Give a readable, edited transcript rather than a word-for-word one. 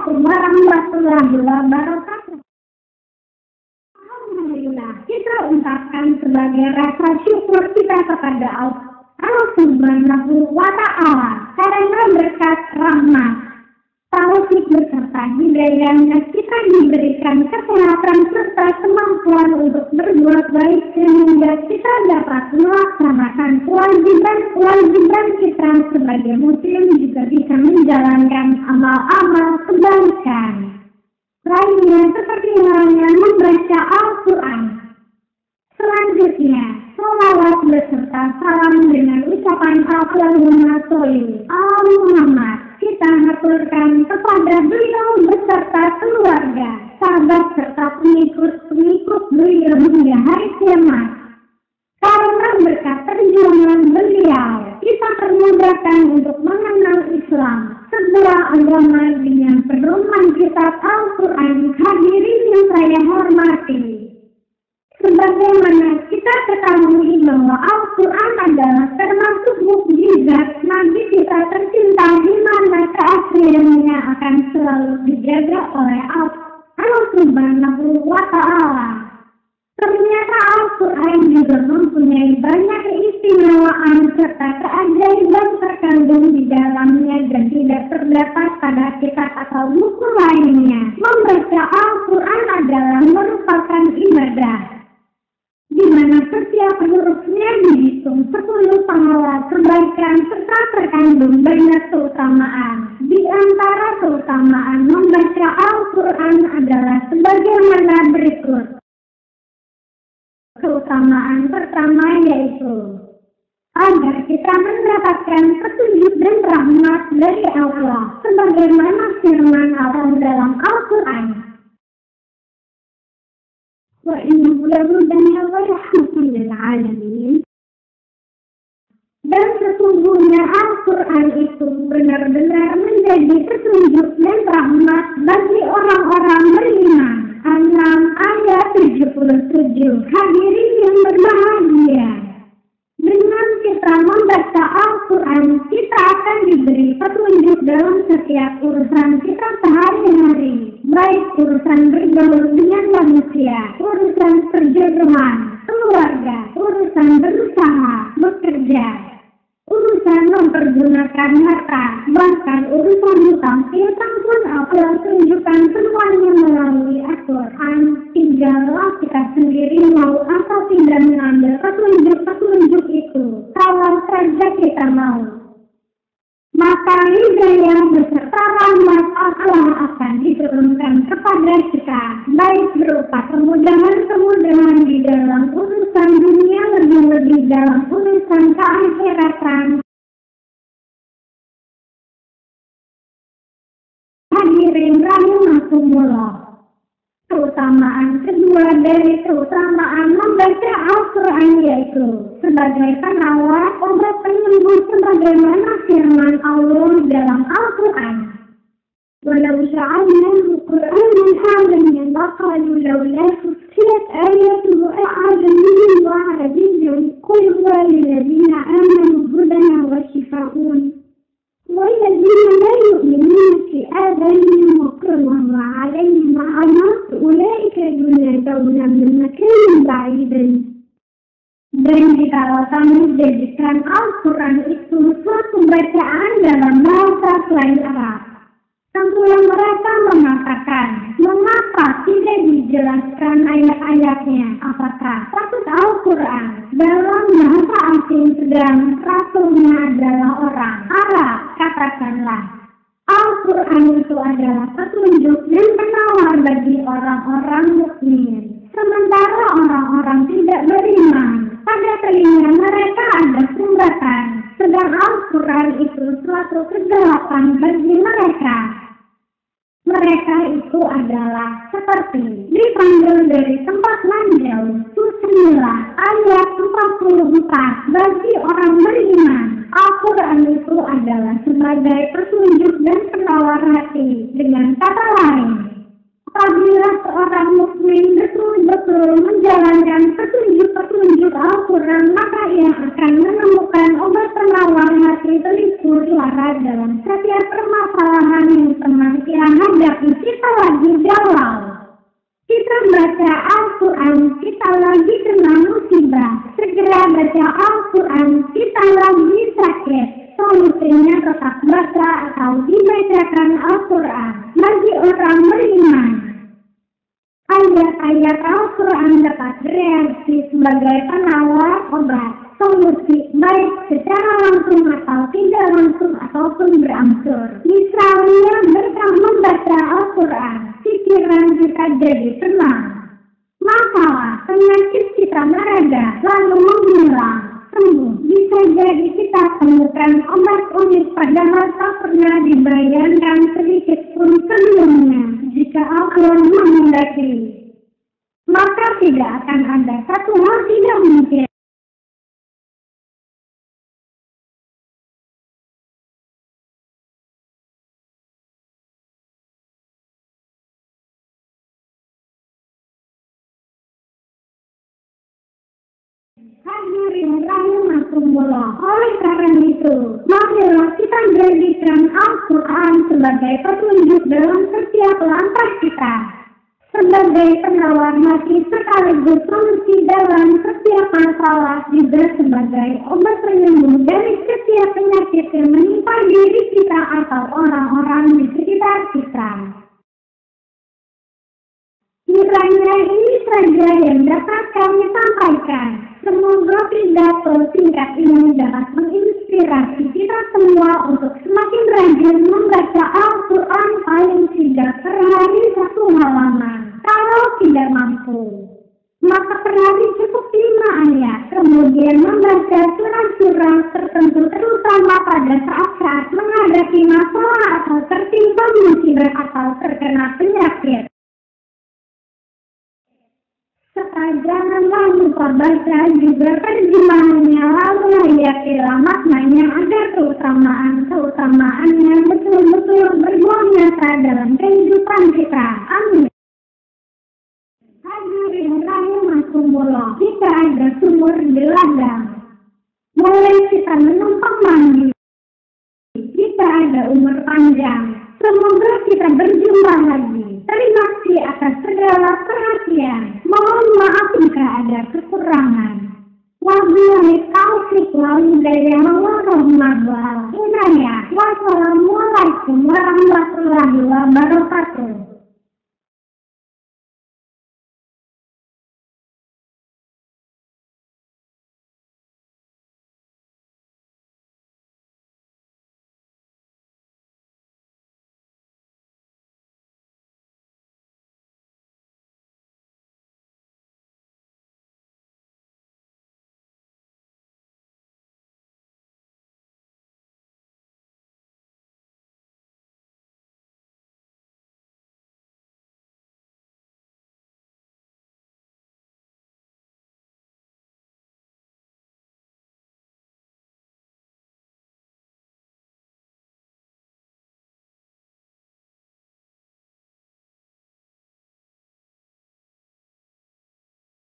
Assalamualaikum warahmatullahi wabarakatuh. Alhamdulillah, kita ungkapkan sebagai rasa syukur kita kepada Allah Subhanahu wa Ta'ala karena berkat rahmat, taufik beserta hidayahnya kita diberikan kesehatan serta kemampuan untuk berbuat baik sehingga kita dapat melaksanakan kewajiban kita sebagai muslim, juga bisa menjalankan amal-amal kebaikan lainnya seperti halnya membaca Al-Quran. Selanjutnya, sholawat beserta salam dengan ucapan Allahumma sholli ala Muhammad kita aturkan kepada beliau beserta keluarga, sahabat serta pengikut beliau hingga hari kiamat. Karena berkat perjuangan beliau, kita termudahkan untuk mengenal Islam, sebuah agama dengan pedoman kitab Al-Quran. Hadirin yang saya hormati, sebagaimana kita ketahui bahwa Al-Quran adalah termasuk mukjizat Nabi kita tercinta di mana keasliannya akan selalu dijaga oleh Allah Subhanahu wa Ta'ala. Ternyata Al-Quran juga mempunyai banyak keistimewaan serta keajaiban terkandung di dalamnya dan tidak terdapat pada kitab atau buku lainnya. Membaca Al-Quran adalah merupakan ibadah di mana setiap hurufnya dihitung 10 pahala kebaikan serta terkandung banyak keutamaan. Di antara keutamaan membaca Al-Quran adalah sebagaimana berikut. Keutamaan pertama yaitu agar kita mendapatkan petunjuk dan rahmat dari Allah, sebagaimana firman Allah dalam Al-Quran. Wa innahu lahudan wa rahmatun lil alamin. Dan sesungguhnya Al-Quran itu benar-benar menjadi petunjuk dan rahmat bagi orang-orang beriman. 6 ayat 77. Hadirin yang berbahagia, dengan kita membaca Al-Quran, kita akan diberi petunjuk dalam setiap urusan kita sehari-hari, baik urusan bergaul dengan manusia, urusan perjodohan, keluarga, urusan berusaha, bekerja, urusan mempergunakan harta, bahkan urusan hutang piutang pun Allah tunjukkan semuanya melalui Al-Quran. Tinggallah kita sendiri mau atau tidak mengambil petunjuk itu. Kalau saja kita mau, maka hidayah beserta rahmat Allah akan diturunkan kepada kita, baik berupa kemudahan di dalam urusan dunia, lebih-lebih dalam urusan keakhiratan. Hadirin rahimakumullah. Keutamaan kedua dari keutamaan membaca Al-Quran yaitu sebagai penawar, obat penyembuh, sebagaimana firman Allah dalam Al-Quran. Walau ja'alnahu Qur'anan arabiyyan laqalu lawla fussilat ayatuhu a'jamiyyun wa arabiyyun qul huwa lilladhina amanu hudan wa shifaa'un والذين لا يؤمنون في آذانهم وقر وعليهم أعناق أولئك ينادون من مكان بعيد. Dan jikalau kami jadikan Al-Quran itu suatu bacaan dalam bahasa selain Arab, tentulah mereka mengatakan, mengapa tidak dijelaskan ayat-ayatnya? Apakah status Al-Quran dalam bahasa asing sedang rasulnya adalah orang Arab? Katakanlah, Al-Quran itu adalah petunjuk dan penawar bagi orang-orang mukmin. Sementara orang-orang tidak beriman, pada telinga mereka ada sumbatan, sedang Al-Quran itu suatu kegelapan bagi mereka. Mereka itu adalah seperti dipanggil dari tempat lanjau. Bismillah ayat 44. Bagi orang beriman, Al-Quran itu adalah sebagai petunjuk dan penawar hati. Dengan kata lain, apabila seorang mukmin betul-betul menjalankan petunjuk-petunjuk Al-Quran, maka ia akan menemukan obat penawar hati, telipur suara dalam setiap permasalahan yang tengah ia hadapi baca Al-Quran kita lagi sakit, solusinya tetap baca atau dibacakan Al-Quran bagi orang beriman. Ayat-ayat Al-Quran dapat bereaksi sebagai penawar obat, solusi baik secara langsung atau tidak langsung ataupun berangsur. Misalnya berkah membaca Al-Quran, pikiran kita jadi tenang. Masalah penyakit kita mereda lalu menghilang, sembuh. Bisa jadi kita temukan obat unik padahal tak pernah dibayangkan sedikit pun sebelumnya. Jika Allah menghendaki, maka tidak akan ada satu hal tidak mungkin. Hadirin rahimakumullah, oleh karena itu, marilah kita jadikan Al-Quran sebagai petunjuk dalam setiap langkah kita, sebagai penawar hati sekaligus solusi dalam setiap masalah, juga sebagai obat penyembuh dari setiap penyakit yang menimpa diri kita atau orang-orang di sekitar kita. Kiranya ini saja yang dapat kami sampaikan. Semoga pidato singkat ini dapat menginspirasi kita semua untuk semakin rajin membaca Al-Quran paling tidak per hari 1 halaman. Kalau tidak mampu, maka per hari cukup 5 ayat. Kemudian membaca surah-surah tertentu terutama pada saat-saat menghadapi masalah atau tertimpa musibah atau terkena penyakit. Janganlah lupa baca juga terjemahannya, lalu hayatilah maknanya agar keutamaannya betul-betul berbuah nyata dalam kehidupan kita. Amin. Hadirin rahimakumullah, jika ada sumur di ladang, boleh kita menumpang mandi. Jika ada umur panjang, semoga kita berjumpa lagi. Terima kasih atas segala perhatian. Mohon maaf jika ada kekurangan. Wabillahi taufiq wal hidayah. Wassalamualaikum warahmatullahi wabarakatuh.